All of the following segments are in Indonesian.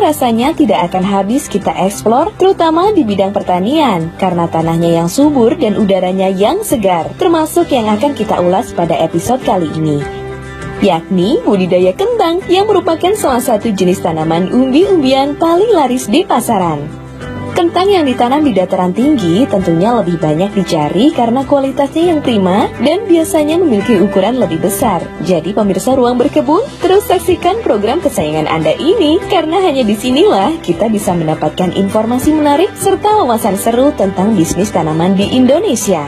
rasanya tidak akan habis kita eksplor, terutama di bidang pertanian, karena tanahnya yang subur dan udaranya yang segar, termasuk yang akan kita ulas pada episode kali ini, yakni budidaya kentang yang merupakan salah satu jenis tanaman umbi-umbian paling laris di pasaran. Kentang yang ditanam di dataran tinggi tentunya lebih banyak dicari karena kualitasnya yang prima dan biasanya memiliki ukuran lebih besar. Jadi pemirsa Ruang Berkebun, terus saksikan program kesayangan Anda ini karena hanya disinilah kita bisa mendapatkan informasi menarik serta wawasan seru tentang bisnis tanaman di Indonesia.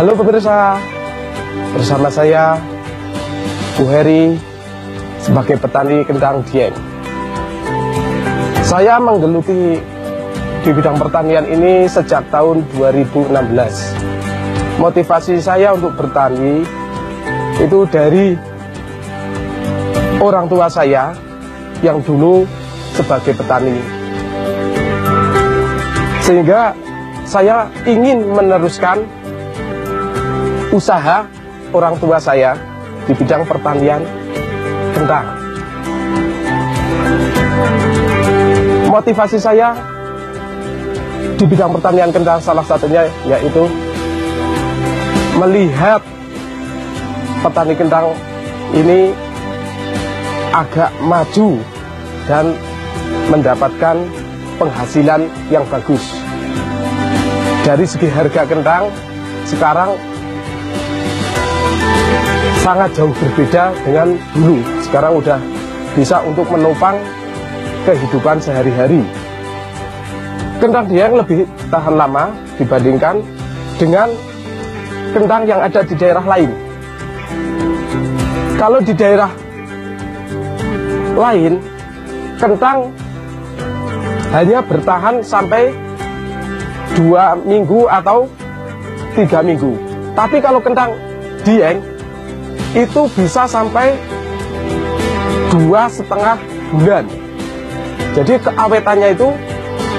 Halo pemirsa, bersama saya Bu Heri sebagai petani kentang Dieng. Saya menggeluti di bidang pertanian ini sejak tahun 2016. Motivasi saya untuk bertani itu dari orang tua saya yang dulu sebagai petani. Sehingga saya ingin meneruskan usaha orang tua saya di bidang pertanian kentang. Motivasi saya di bidang pertanian kentang salah satunya yaitu melihat petani kentang ini agak maju dan mendapatkan penghasilan yang bagus. Dari segi harga kentang sekarang sangat jauh berbeda dengan dulu. Sekarang udah bisa untuk menopang kehidupan sehari-hari. Kentang Dieng lebih tahan lama dibandingkan dengan kentang yang ada di daerah lain. Kalau di daerah lain, kentang hanya bertahan sampai 2 minggu atau 3 minggu. Tapi kalau kentang Dieng itu bisa sampai 2,5 bulan. Jadi keawetannya itu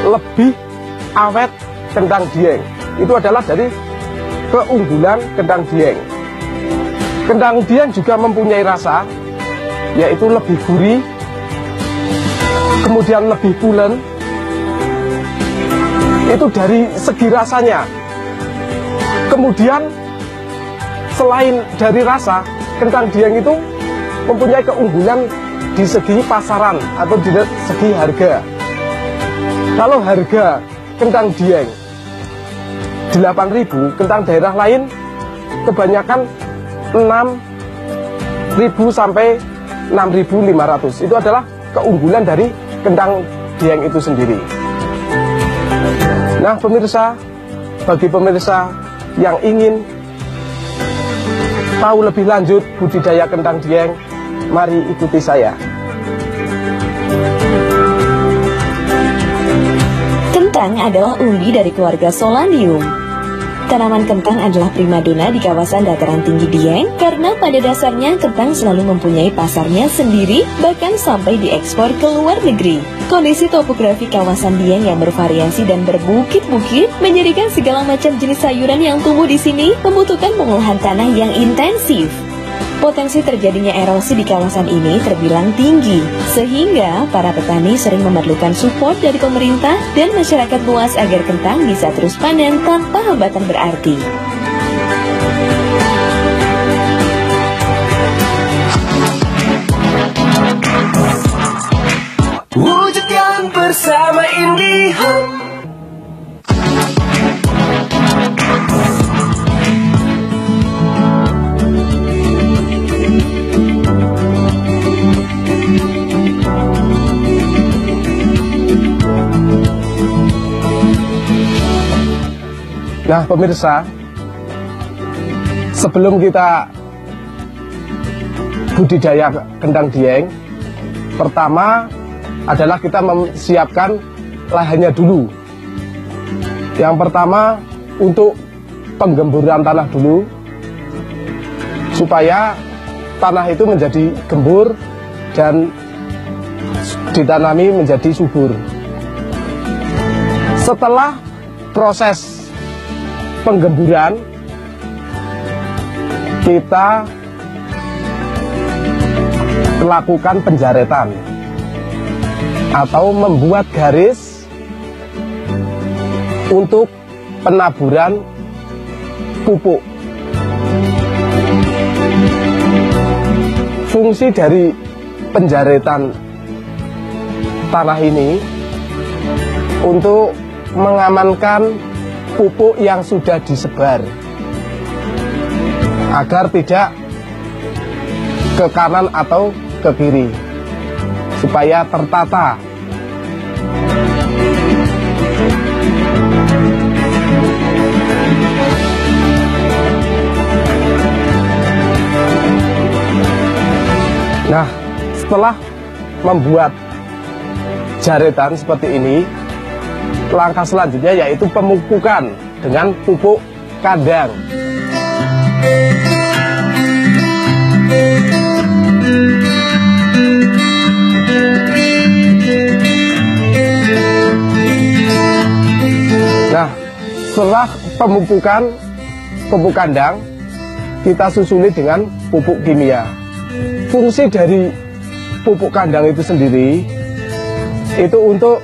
lebih awet kentang Dieng. Itu adalah dari keunggulan kentang Dieng. Kentang Dieng juga mempunyai rasa, yaitu lebih gurih, kemudian lebih pulen. Itu dari segi rasanya. Kemudian selain dari rasa, kentang Dieng itu mempunyai keunggulan di segi pasaran atau di segi harga. Kalau harga kentang Dieng 8.000, kentang daerah lain kebanyakan 6.000 sampai 6.500. Itu adalah keunggulan dari kentang Dieng itu sendiri. Nah pemirsa, bagi pemirsa yang ingin tahu lebih lanjut budidaya kentang Dieng, mari ikuti saya. Kentang adalah umbi dari keluarga Solandium. Tanaman kentang adalah primadona di kawasan dataran tinggi Dieng karena pada dasarnya kentang selalu mempunyai pasarnya sendiri, bahkan sampai diekspor ke luar negeri. Kondisi topografi kawasan Dieng yang bervariasi dan berbukit-bukit menjadikan segala macam jenis sayuran yang tumbuh di sini membutuhkan pengolahan tanah yang intensif. Potensi terjadinya erosi di kawasan ini terbilang tinggi, sehingga para petani sering memerlukan support dari pemerintah dan masyarakat luas agar kentang bisa terus panen tanpa hambatan berarti. Wujudkan bersama IndiHome. Nah pemirsa, sebelum kita budidaya kentang Dieng, pertama adalah kita mempersiapkan lahannya dulu. Yang pertama untuk penggemburan tanah dulu supaya tanah itu menjadi gembur dan ditanami menjadi subur. Setelah proses penggemburan, kita melakukan penjaretan atau membuat garis untuk penaburan pupuk. Fungsi dari penjaretan tanah ini untuk mengamankan pupuk yang sudah disebar agar tidak ke kanan atau ke kiri, supaya tertata. Nah, setelah membuat jaretan seperti ini, langkah selanjutnya yaitu pemupukan dengan pupuk kandang. Nah, setelah pemupukan pupuk kandang, kita susuli dengan pupuk kimia. Fungsi dari pupuk kandang itu sendiri itu untuk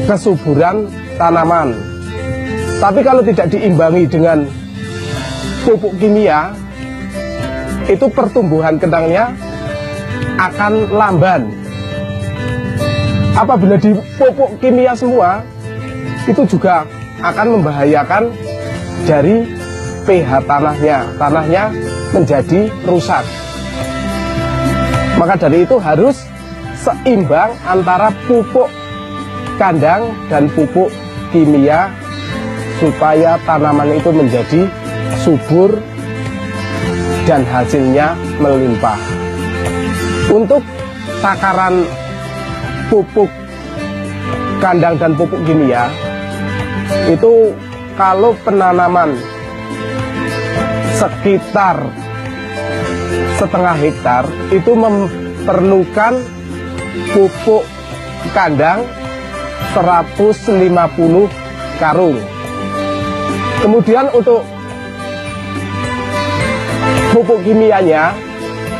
kesuburan tanaman. Tapi kalau tidak diimbangi dengan pupuk kimia, itu pertumbuhan kentangnya akan lamban. Apabila dipupuk kimia semua, itu juga akan membahayakan dari pH tanahnya. Tanahnya menjadi rusak. Maka dari itu harus seimbang antara pupuk kandang dan pupuk kimia supaya tanaman itu menjadi subur dan hasilnya melimpah. Untuk takaran pupuk kandang dan pupuk kimia itu kalau penanaman sekitar setengah hektar itu memerlukan pupuk kandang 150 karung. Kemudian untuk pupuk kimianya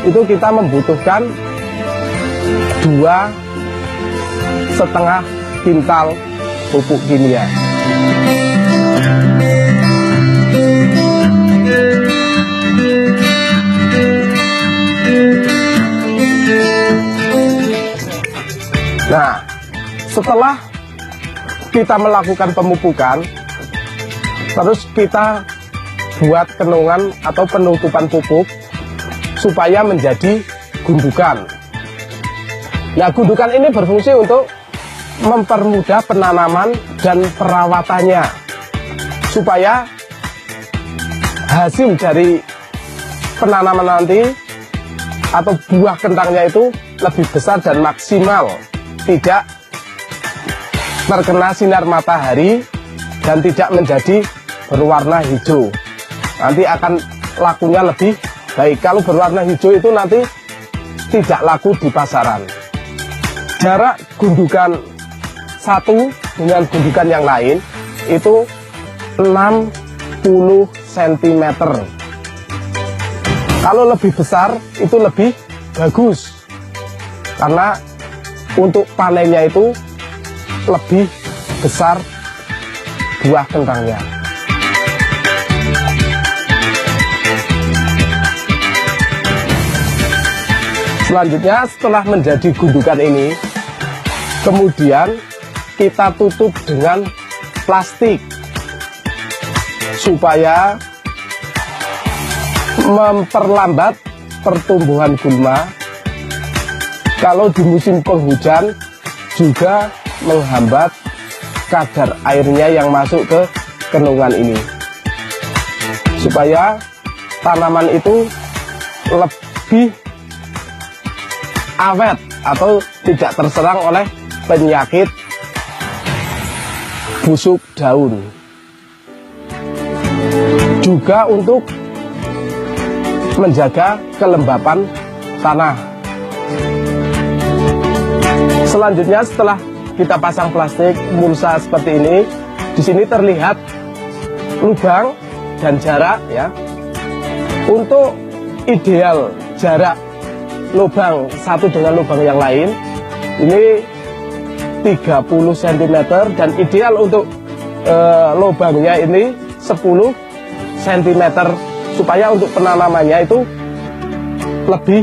itu kita membutuhkan 2,5 kintal pupuk kimia. Nah, setelah kita melakukan pemupukan, terus kita buat kenungan atau penutupan pupuk supaya menjadi gundukan. Nah, gundukan ini berfungsi untuk mempermudah penanaman dan perawatannya supaya hasil dari penanaman nanti atau buah kentangnya itu lebih besar dan maksimal, tidak terkena sinar matahari dan tidak menjadi berwarna hijau. Nanti akan lakunya lebih baik. Kalau berwarna hijau itu nanti tidak laku di pasaran. Jarak gundukan satu dengan gundukan yang lain itu 60 cm. Kalau lebih besar itu lebih bagus, karena untuk panennya itu lebih besar buah kentangnya. Selanjutnya, setelah menjadi gundukan ini, kemudian kita tutup dengan plastik supaya memperlambat pertumbuhan gulma. Kalau di musim penghujan juga menghambat kadar airnya yang masuk ke kenungan ini, supaya tanaman itu lebih awet atau tidak terserang oleh penyakit busuk daun. juga untuk menjaga kelembapan tanah. Selanjutnya, setelah kita pasang plastik mulsa seperti ini, di sini terlihat lubang dan jarak ya. Untuk ideal jarak lubang satu dengan lubang yang lain ini 30 cm, dan ideal untuk lubangnya ini 10 cm supaya untuk penanamannya itu lebih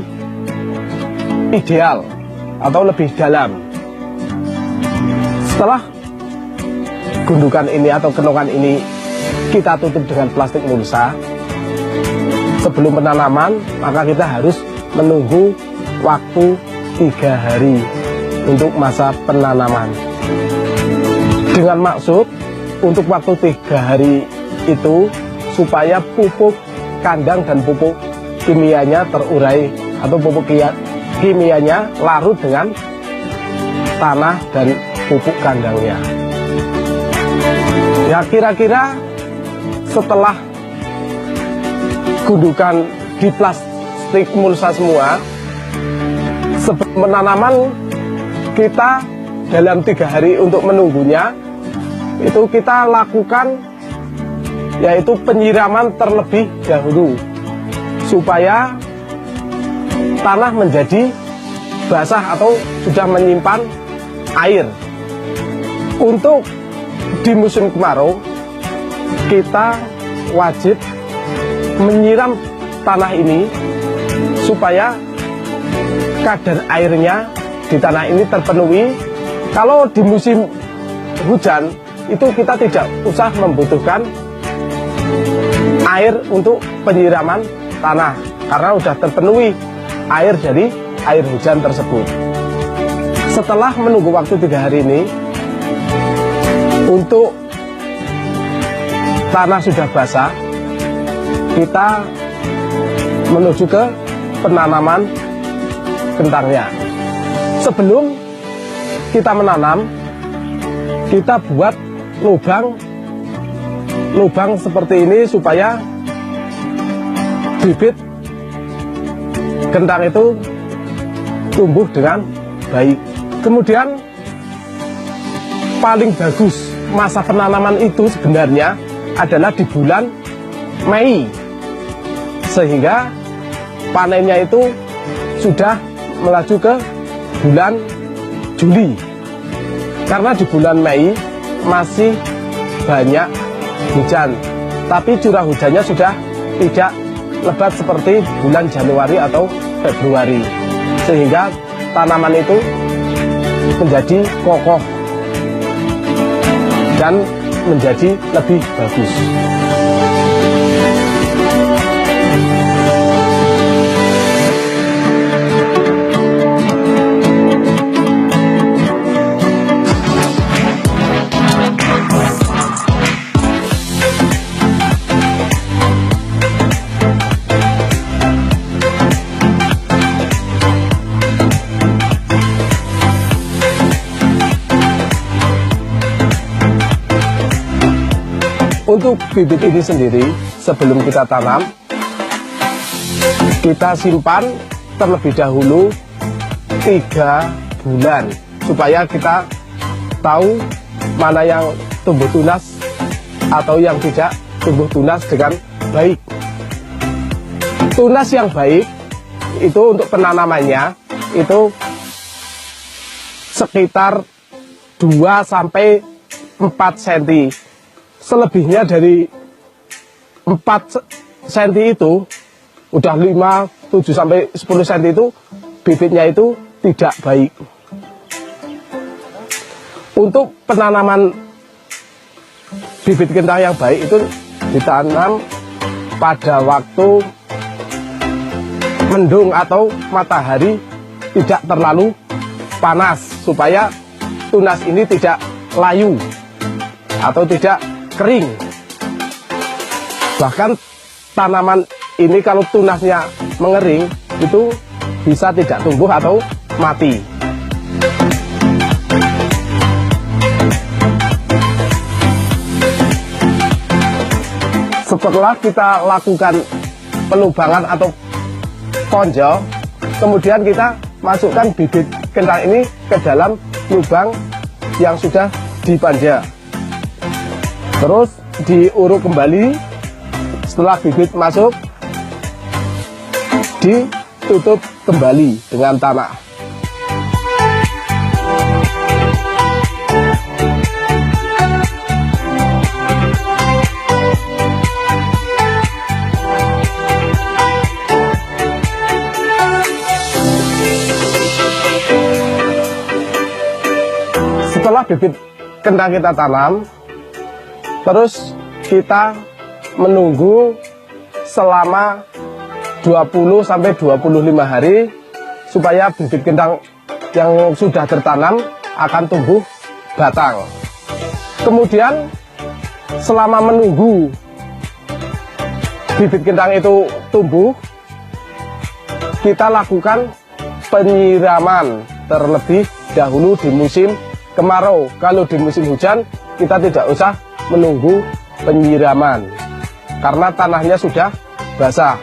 ideal atau lebih dalam. Setelah gundukan ini atau kenongan ini kita tutup dengan plastik mulsa, sebelum penanaman maka kita harus menunggu waktu 3 hari untuk masa penanaman. Dengan maksud untuk waktu 3 hari itu supaya pupuk kandang dan pupuk kimianya terurai atau pupuk kimianya larut dengan tanah dan pupuk kandangnya. Ya, kira-kira setelah gundukan di plastik mulsa semua, sebelum penanaman kita dalam 3 hari untuk menunggunya itu kita lakukan yaitu penyiraman terlebih dahulu supaya tanah menjadi basah atau sudah menyimpan air. Untuk di musim kemarau kita wajib menyiram tanah ini supaya kadar airnya di tanah ini terpenuhi. Kalau di musim hujan itu kita tidak usah membutuhkan air untuk penyiraman tanah karena sudah terpenuhi air dari air hujan tersebut. Setelah menunggu waktu 3 hari ini, untuk tanah sudah basah, kita menuju ke penanaman kentangnya. Sebelum kita menanam, kita buat lubang seperti ini supaya bibit kentang itu tumbuh dengan baik. Kemudian paling bagus masa penanaman itu sebenarnya adalah di bulan Mei, sehingga panennya itu sudah melaju ke bulan Juli. Karena di bulan Mei masih banyak hujan, tapi curah hujannya sudah tidak lebat seperti bulan Januari atau Februari, sehingga tanaman itu menjadi kokoh dan menjadi lebih bagus. Untuk bibit ini sendiri, sebelum kita tanam, kita simpan terlebih dahulu 3 bulan supaya kita tahu mana yang tumbuh tunas atau yang tidak tumbuh tunas dengan baik. Tunas yang baik itu untuk penanamannya itu sekitar 2-4 cm. Selebihnya dari 4 cm itu udah 5-7-10 cm itu bibitnya itu tidak baik. Untuk penanaman bibit kentang yang baik itu ditanam pada waktu mendung atau matahari tidak terlalu panas supaya tunas ini tidak layu atau tidak kering. Bahkan tanaman ini kalau tunasnya mengering itu bisa tidak tumbuh atau mati. Setelah kita lakukan pelubangan atau konjo, kemudian kita masukkan bibit kentang ini ke dalam lubang yang sudah dipanja. Terus diuruk kembali. Setelah bibit masuk, ditutup kembali dengan tanah. Setelah bibit kentang kita tanam, terus kita menunggu selama 20-25 hari supaya bibit kentang yang sudah tertanam akan tumbuh batang. Kemudian selama menunggu bibit kentang itu tumbuh, kita lakukan penyiraman terlebih dahulu di musim kemarau. Kalau di musim hujan kita tidak usah menunggu penyiraman karena tanahnya sudah basah.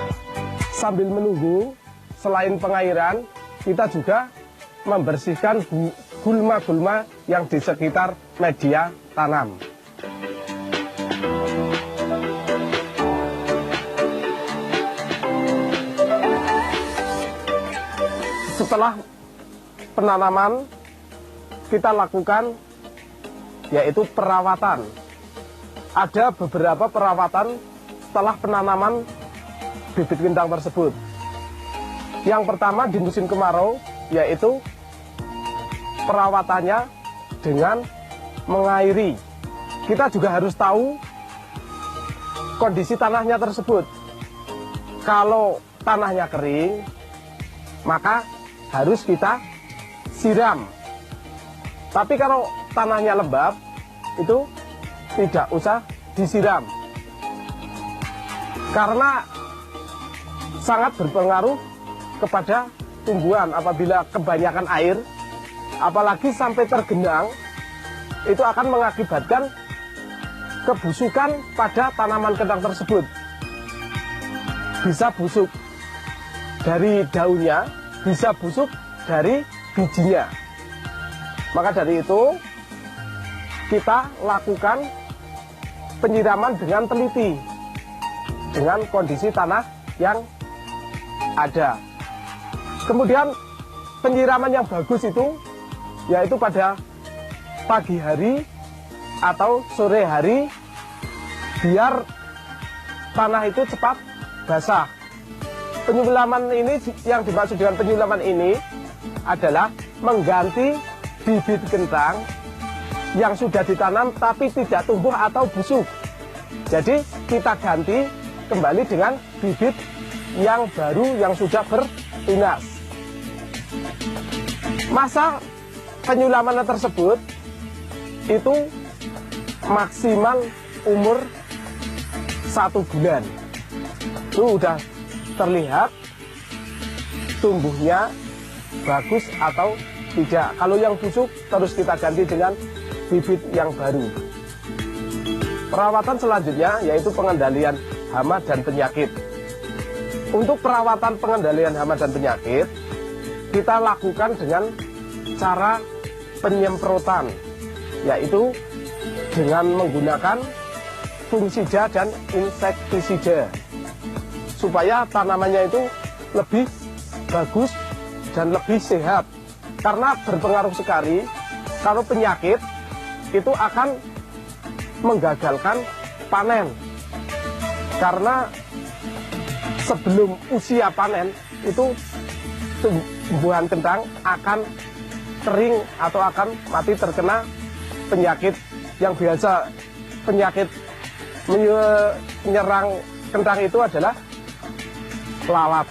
Sambil menunggu, selain pengairan, kita juga membersihkan gulma-gulma yang di sekitar media tanam. Setelah penanaman, kita lakukan yaitu perawatan. Ada beberapa perawatan setelah penanaman bibit kentang tersebut. Yang pertama di musim kemarau yaitu perawatannya dengan mengairi. Kita juga harus tahu kondisi tanahnya tersebut. Kalau tanahnya kering, maka harus kita siram. Tapi kalau tanahnya lembab, itu tidak usah disiram. Karena sangat berpengaruh kepada tumbuhan. Apabila kebanyakan air, apalagi sampai tergenang, itu akan mengakibatkan kebusukan pada tanaman kentang tersebut. Bisa busuk dari daunnya, bisa busuk dari bijinya. Maka dari itu kita lakukan penyiraman dengan teliti dengan kondisi tanah yang ada. Kemudian penyiraman yang bagus itu yaitu pada pagi hari atau sore hari biar tanah itu cepat basah. Penyiraman ini, yang dimaksud dengan penyiraman ini adalah mengganti bibit kentang yang sudah ditanam tapi tidak tumbuh atau busuk. Jadi kita ganti kembali dengan bibit yang baru yang sudah bertunas. Masa penyiraman tersebut itu maksimal umur 1 bulan. Itu udah terlihat tumbuhnya bagus atau tidak. Kalau yang busuk terus kita ganti dengan bibit yang baru. Perawatan selanjutnya yaitu pengendalian hama dan penyakit. Untuk perawatan pengendalian hama dan penyakit, kita lakukan dengan cara penyemprotan, yaitu dengan menggunakan fungisida dan insektisida, supaya tanamannya itu lebih bagus dan lebih sehat. Karena berpengaruh sekali kalau penyakit itu akan menggagalkan panen. Karena sebelum usia panen itu tumbuhan kentang akan kering atau akan mati terkena penyakit yang biasa. Penyakit menyerang kentang itu adalah lalat.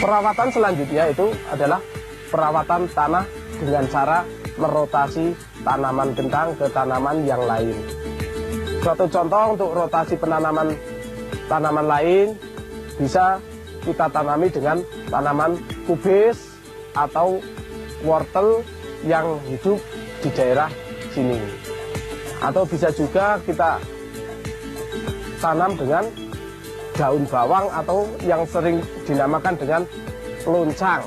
Perawatan selanjutnya itu adalah perawatan tanah dengan cara merotasi tanaman kentang ke tanaman yang lain. Suatu contoh untuk rotasi tanaman lain bisa kita tanami dengan tanaman kubis atau wortel yang hidup di daerah sini. Atau bisa juga kita tanam dengan daun bawang atau yang sering dinamakan dengan loncang.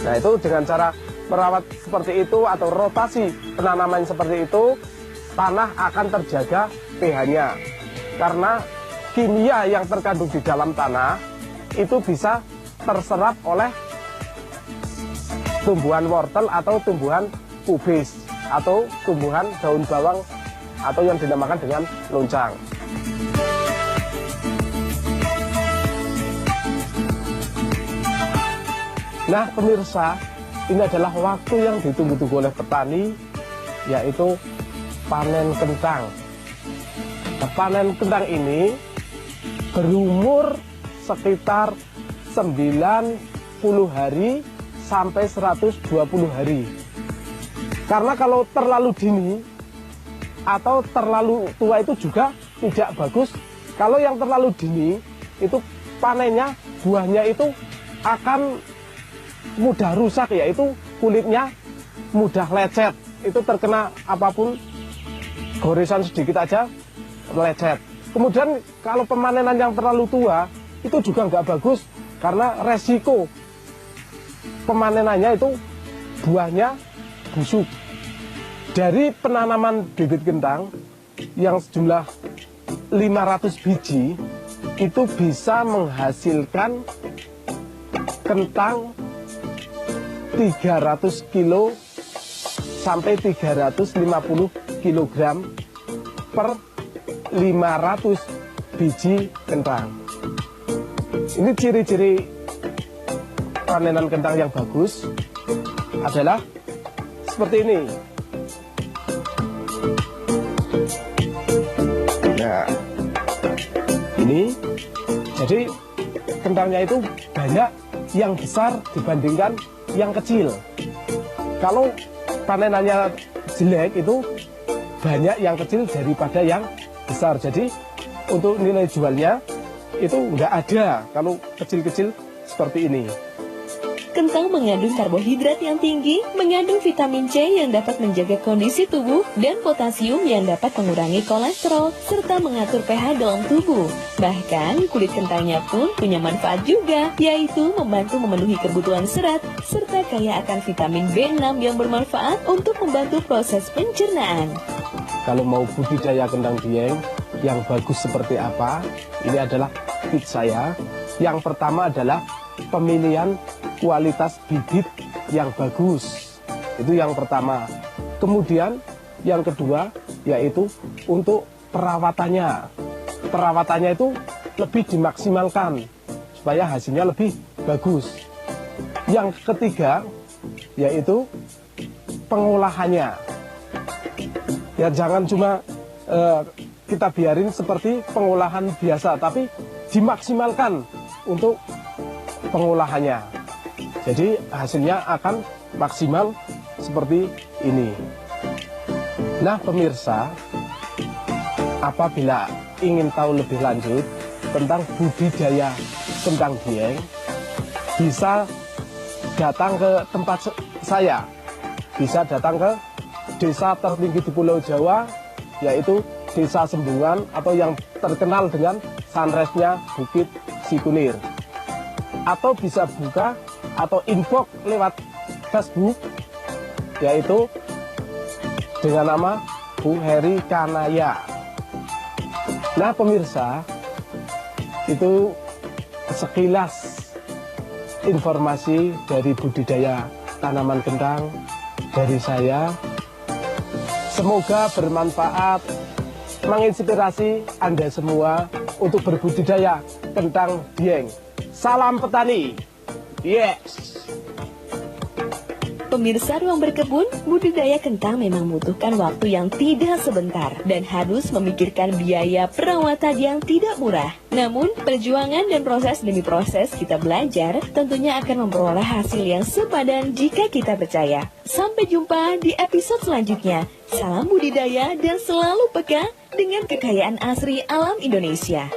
Nah, itu dengan cara merawat seperti itu atau rotasi penanaman seperti itu, tanah akan terjaga pH-nya. Karena kimia yang terkandung di dalam tanah itu bisa terserap oleh tumbuhan wortel atau tumbuhan pubis atau tumbuhan daun bawang atau yang dinamakan dengan loncang. Nah pemirsa, ini adalah waktu yang ditunggu-tunggu oleh petani, yaitu panen kentang. Nah, panen kentang ini berumur sekitar 90 hari sampai 120 hari. Karena kalau terlalu dini atau terlalu tua itu juga tidak bagus. Kalau yang terlalu dini itu panennya, buahnya itu akan mudah rusak, yaitu kulitnya mudah lecet, itu terkena apapun, goresan sedikit aja lecet. Kemudian kalau pemanenan yang terlalu tua itu juga nggak bagus, karena resiko pemanenannya itu buahnya busuk. Dari penanaman bibit kentang yang sejumlah 500 biji itu bisa menghasilkan kentang 300 kilo sampai 350 kilogram per 500 biji kentang. Ini ciri-ciri panenan kentang yang bagus adalah seperti ini. Nah, ini jadi kentangnya itu banyak yang besar dibandingkan yang kecil. Kalau panenannya jelek itu banyak yang kecil daripada yang besar. Jadi untuk nilai jualnya itu nggak ada kalau kecil-kecil seperti ini. Kentang mengandung karbohidrat yang tinggi, mengandung vitamin C yang dapat menjaga kondisi tubuh, dan potasium yang dapat mengurangi kolesterol, serta mengatur pH dalam tubuh. Bahkan, kulit kentangnya pun punya manfaat juga, yaitu membantu memenuhi kebutuhan serat, serta kaya akan vitamin B6 yang bermanfaat untuk membantu proses pencernaan. Kalau mau budidaya kentang dieng yang bagus seperti apa, ini adalah tips saya. Yang pertama adalah pemilihan kualitas bibit yang bagus. Itu yang pertama. Kemudian yang kedua yaitu untuk perawatannya. Perawatannya itu lebih dimaksimalkan supaya hasilnya lebih bagus. Yang ketiga yaitu pengolahannya. Ya jangan cuma kita biarin seperti pengolahan biasa, tapi dimaksimalkan untuk pengolahannya. Jadi hasilnya akan maksimal seperti ini. Nah pemirsa, apabila ingin tahu lebih lanjut tentang budidaya kentang dieng, bisa datang ke tempat saya. Bisa datang ke desa tertinggi di Pulau Jawa, yaitu Desa Sembungan atau yang terkenal dengan sunrise-nya Bukit Sikunir. Atau bisa buka atau inbox lewat Facebook, yaitu dengan nama Bu Heri Kanaya. Nah pemirsa, itu sekilas informasi dari budidaya tanaman kentang dari saya. Semoga bermanfaat, menginspirasi Anda semua untuk berbudidaya kentang dieng. Salam petani. Yes. Pemirsa Ruang Berkebun, budidaya kentang memang membutuhkan waktu yang tidak sebentar dan harus memikirkan biaya perawatan yang tidak murah. Namun, perjuangan dan proses demi proses kita belajar tentunya akan memperoleh hasil yang sepadan jika kita percaya. Sampai jumpa di episode selanjutnya. Salam budidaya dan selalu peka dengan kekayaan asri alam Indonesia.